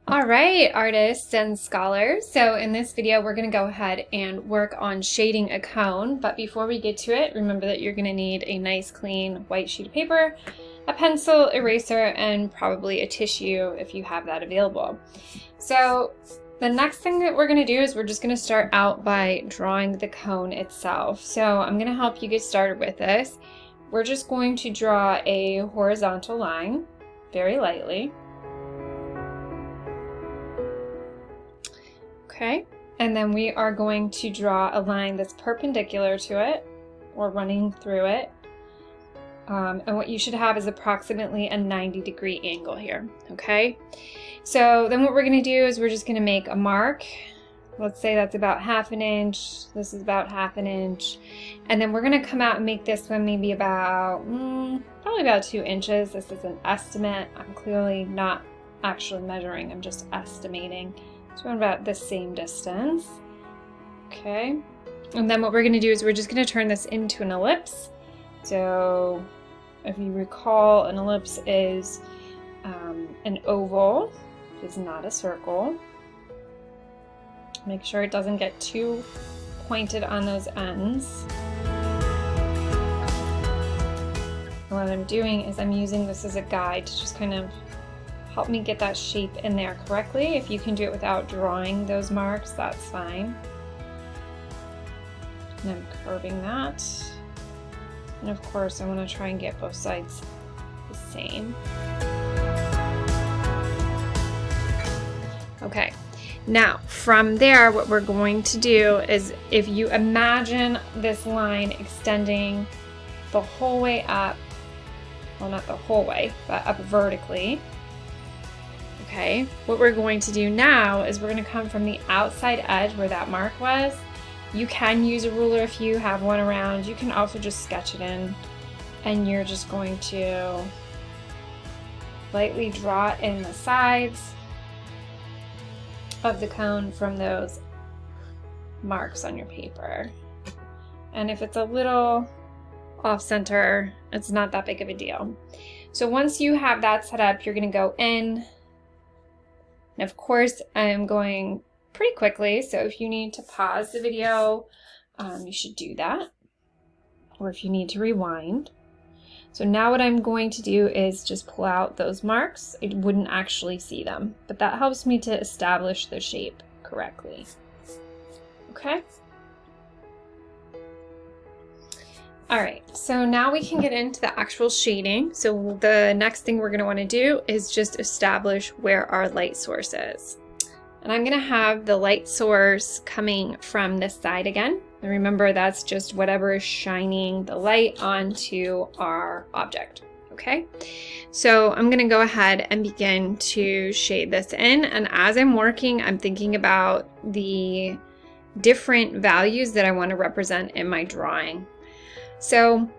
All right, artists and scholars. So in this video, we're going to go ahead and work on shading a cone. But before we get to it, remember that you're going to need a nice clean white sheet of paper, a pencil, eraser, and probably a tissue if you have that available. So the next thing that we're going to do is we're just going to start out by drawing the cone itself. So I'm going to help you get started with this. We're just going to draw a horizontal line very lightly. Okay, and then we are going to draw a line that's perpendicular to it, or running through it. And what you should have is approximately a 90-degree angle here, okay? So then what we're going to do is we're just going to make a mark. Let's say that's about 1/2 inch. This is about 1/2 inch. And then we're going to come out and make this one maybe about, probably about 2 inches. This is an estimate. I'm clearly not actually measuring. I'm just estimating. So about the same distance. Okay. And then what we're going to do is we're just going to turn this into an ellipse. So if you recall, an ellipse is an oval. It is not a circle. Make sure it doesn't get too pointed on those ends. And what I'm doing is I'm using this as a guide to just kind of help me get that shape in there correctly. If you can do it without drawing those marks, that's fine. And I'm curving that. And of course, I want to try and get both sides the same. Okay, now from there, what we're going to do is if you imagine this line extending the whole way up, well, not the whole way, but up vertically. Okay, what we're going to do now is we're going to come from the outside edge where that mark was. You can use a ruler if you have one around. You can also just sketch it in, and you're just going to lightly draw in the sides of the cone from those marks on your paper. And if it's a little off center, it's not that big of a deal. So once you have that set up, you're going to go in. And of course, I'm going pretty quickly, so if you need to pause the video, you should do that, or if you need to rewind. So now what I'm going to do is just pull out those marks. I wouldn't actually see them, but that helps me to establish the shape correctly. Okay? All right, so now we can get into the actual shading. So the next thing we're gonna wanna do is just establish where our light source is. And I'm gonna have the light source coming from this side again. And remember, that's just whatever is shining the light onto our object, okay? So I'm gonna go ahead and begin to shade this in. And as I'm working, I'm thinking about the different values that I wanna represent in my drawing. So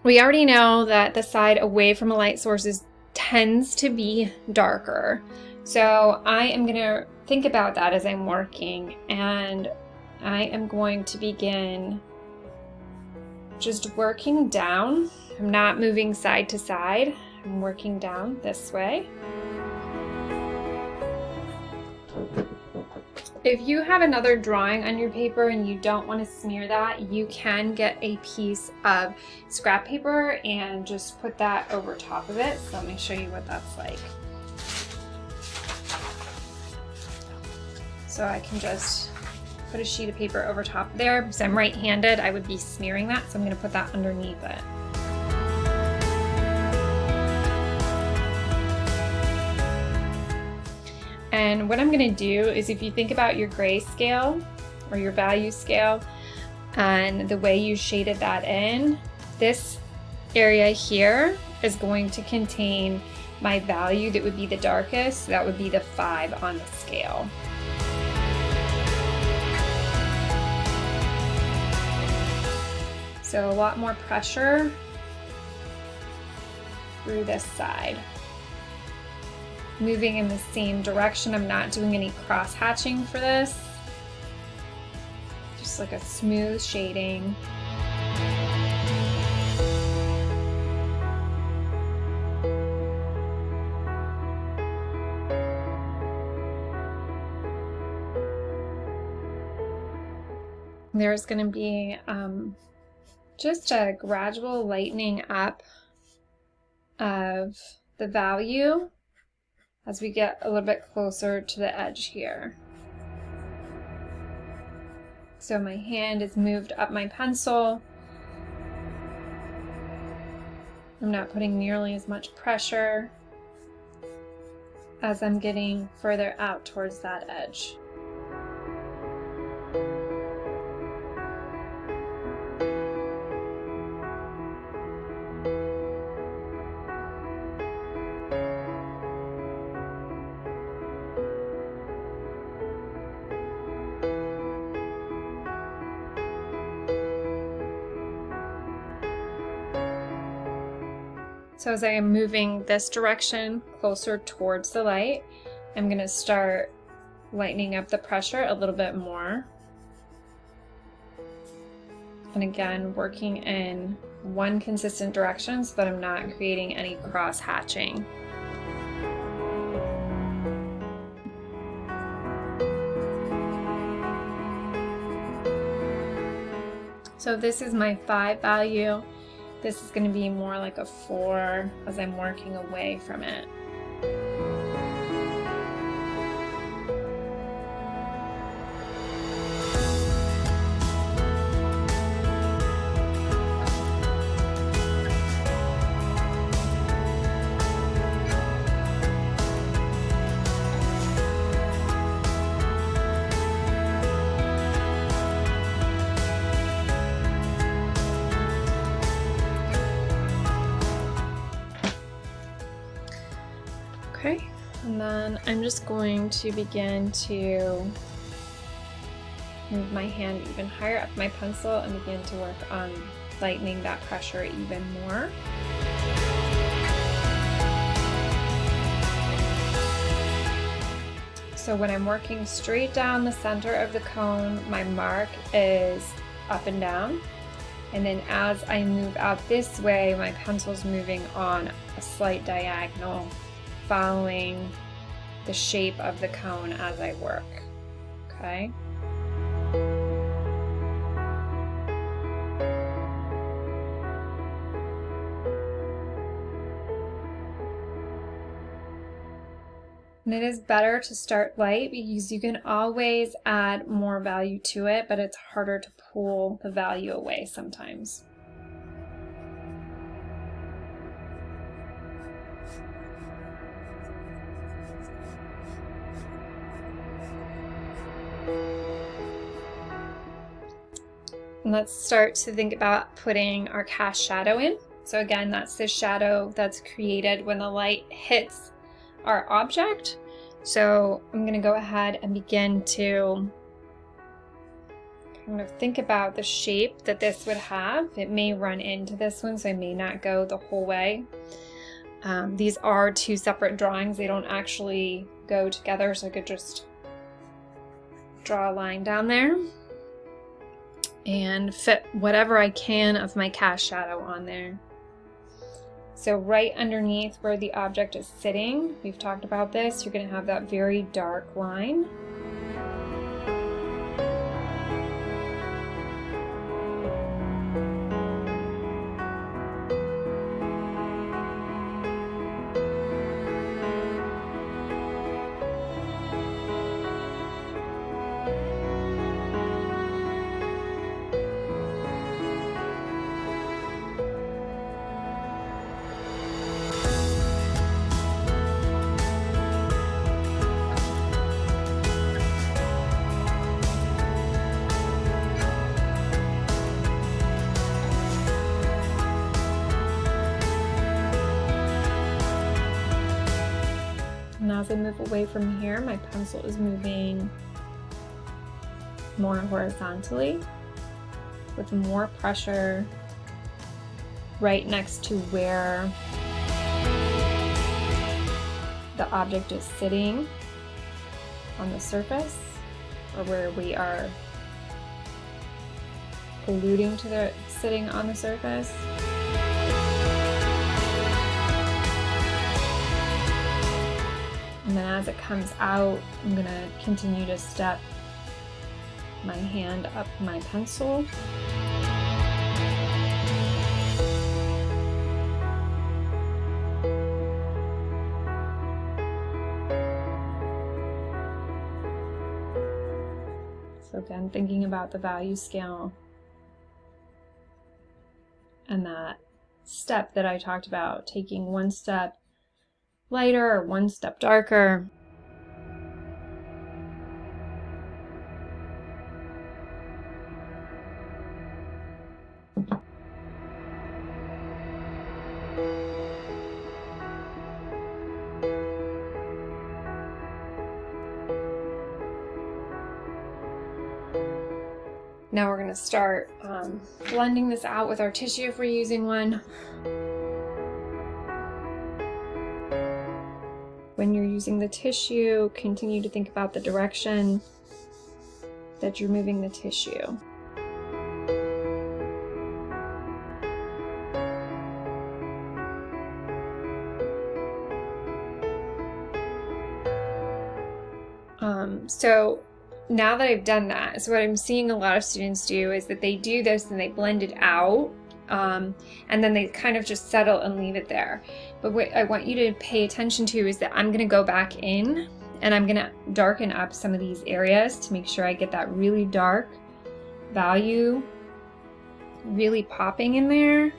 we already know that the side away from a light source tends to be darker. So I am going to think about that as I'm working, and I am going to begin just working down. I'm not moving side to side. I'm working down this way. If you have another drawing on your paper and you don't want to smear that, you can get a piece of scrap paper and just put that over top of it. So let me show you what that's like. So I can just put a sheet of paper over top there. Because I'm right-handed, I would be smearing that, so I'm going to put that underneath it. And what I'm going to do is, if you think about your gray scale or your value scale and the way you shaded that in, this area here is going to contain my value that would be the darkest. So that would be the 5 on the scale. So a lot more pressure through this side. Moving in the same direction. I'm not doing any cross hatching for this. Just like a smooth shading. there's going to be just a gradual lightening up of the value as we get a little bit closer to the edge here. So my hand is moved up my pencil. I'm not putting nearly as much pressure as I'm getting further out towards that edge. So as I am moving this direction closer towards the light, I'm going to start lightening up the pressure a little bit more. And again, working in one consistent direction so that I'm not creating any cross hatching. So this is my 5 value. This is going to be more like a 4 as I'm working away from it. Okay, and then I'm just going to begin to move my hand even higher up my pencil and begin to work on lightening that pressure even more. So when I'm working straight down the center of the cone, my mark is up and down. And then as I move out this way, my pencil's moving on a slight diagonal, following the shape of the cone as I work, okay? And it is better to start light because you can always add more value to it, but it's harder to pull the value away sometimes. And let's start to think about putting our cast shadow in. So again, that's the shadow that's created when the light hits our object. So I'm going to go ahead and begin to kind of think about the shape that this would have. It may run into this one, so I may not go the whole way. These are 2 separate drawings. They don't actually go together, so I could just draw a line down there and fit whatever I can of my cast shadow on there. So right underneath where the object is sitting, we've talked about this, you're going to have that very dark line. And as I move away from here, my pencil is moving more horizontally with more pressure right next to where the object is sitting on the surface, or where we are alluding to the sitting on the surface. And then as it comes out, I'm going to continue to step my hand up my pencil. So again, thinking about the value scale and that step that I talked about, taking one step lighter or one step darker. Now we're going to start blending this out with our tissue if we're using one. When you're using the tissue, continue to think about the direction that you're moving the tissue. So now that I've done that, so what I'm seeing a lot of students do is that they do this and they blend it out, and then they kind of just settle and leave it there. But what I want you to pay attention to is that I'm going to go back in and I'm going to darken up some of these areas to make sure I get that really dark value really popping in there.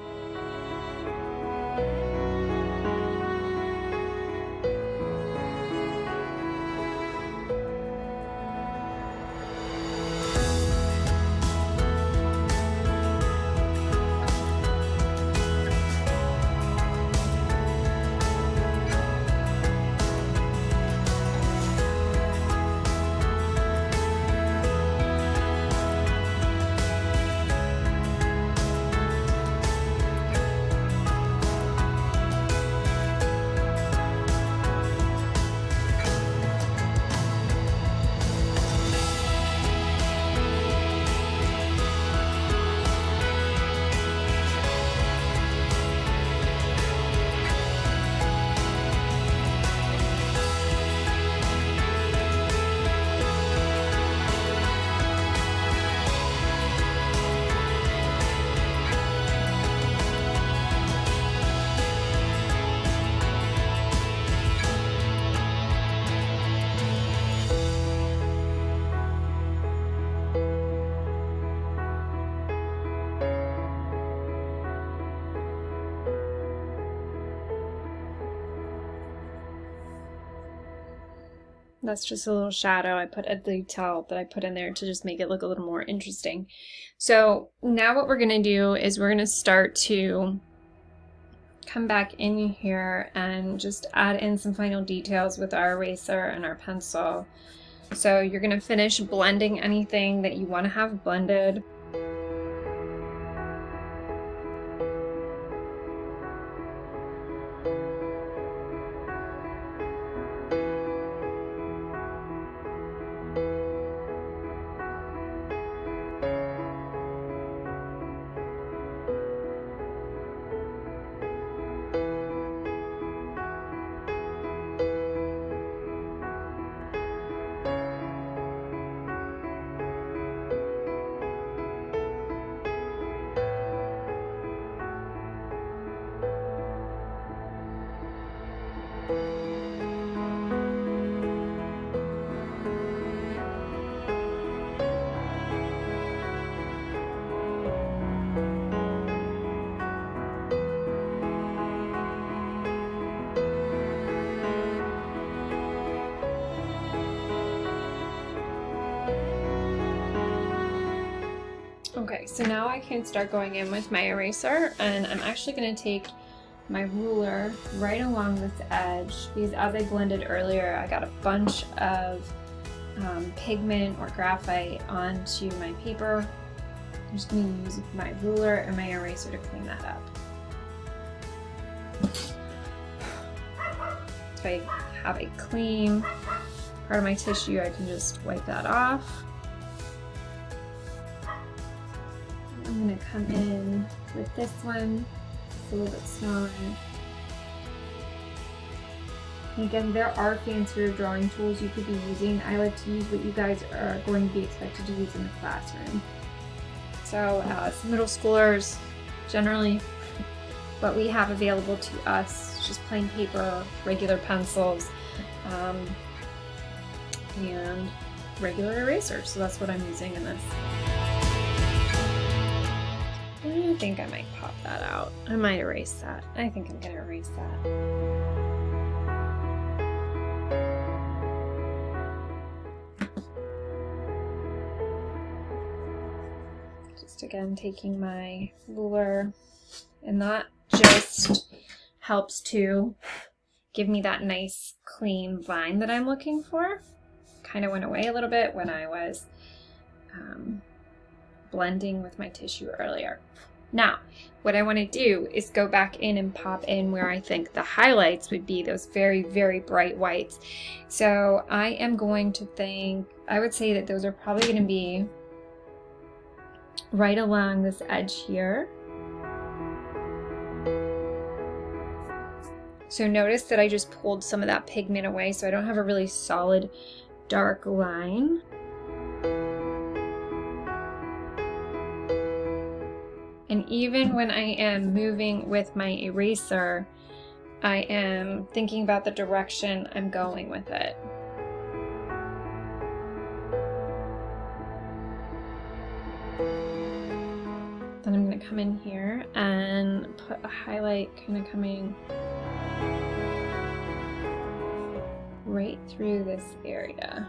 That's just a little shadow. I put a detail that I put in there to just make it look a little more interesting. So now what we're going to do is we're going to start to come back in here and just add in some final details with our eraser and our pencil. So you're going to finish blending anything that you want to have blended. Okay, so now I can start going in with my eraser, and I'm actually going to take my ruler right along this edge, because as I blended earlier, I got a bunch of pigment or graphite onto my paper. I'm just going to use my ruler and my eraser to clean that up. If I have a clean part of my tissue, I can just wipe that off. I'm going to come in with this one, it's a little bit smaller. And again, there are fancier drawing tools you could be using. I like to use what you guys are going to be expected to use in the classroom. So as middle schoolers, generally what we have available to us is just plain paper, regular pencils, and regular erasers. So that's what I'm using in this. I think I might pop that out. I might erase that. I think I'm gonna erase that. Just again taking my ruler, and that just helps to give me that nice clean line that I'm looking for. Kind of went away a little bit when I was blending with my tissue earlier. Now, what I want to do is go back in and pop in where I think the highlights would be, those very, very bright whites. So I am going to think, I would say that those are probably going to be right along this edge here. So notice that I just pulled some of that pigment away, so I don't have a really solid dark line. And even when I am moving with my eraser, I am thinking about the direction I'm going with it. Then I'm going to come in here and put a highlight kind of coming right through this area.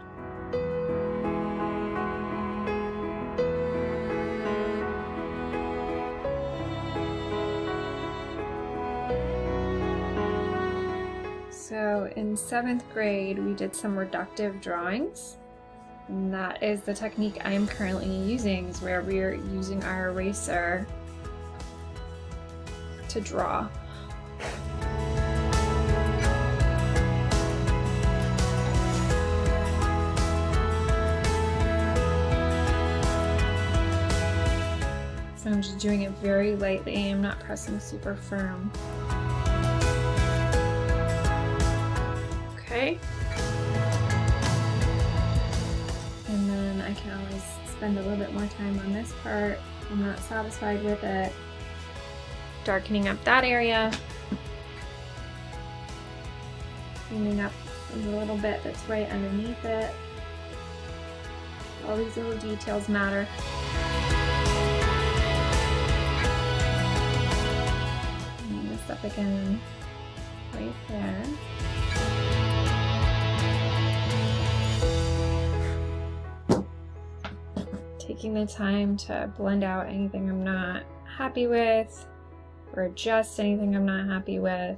So in 7th grade, we did some reductive drawings, and that is the technique I am currently using, is where we're using our eraser to draw. So I'm just doing it very lightly. I'm not pressing super firm. Okay. And then I can always spend a little bit more time on this part. I'm not satisfied with it. Darkening up that area. Cleaning up a little bit that's right underneath it. All these little details matter. And this up again right there. Taking the time to blend out anything I'm not happy with, or adjust anything I'm not happy with.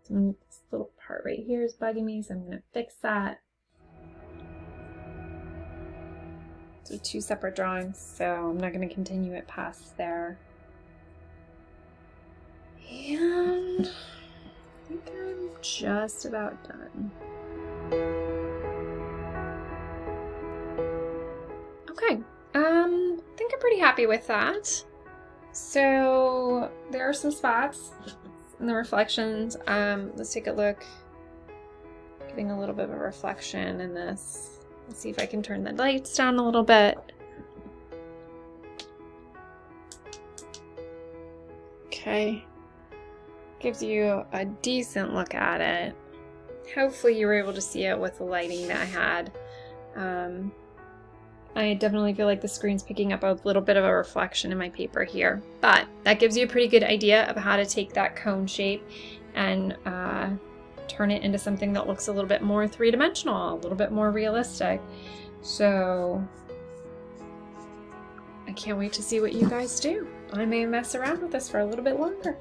And this little part right here is bugging me, so I'm going to fix that. So 2 separate drawings, so I'm not going to continue it past there. And I think I'm just about done. Okay, I think I'm pretty happy with that. So there are some spots in the reflections. Let's take a look. Giving a little bit of a reflection in this. Let's see if I can turn the lights down a little bit. Okay. Gives you a decent look at it. Hopefully you were able to see it with the lighting that I had. I definitely feel like the screen's picking up a little bit of a reflection in my paper here, but that gives you a pretty good idea of how to take that cone shape and turn it into something that looks a little bit more three-dimensional, a little bit more realistic. So I can't wait to see what you guys do. I may mess around with this for a little bit longer.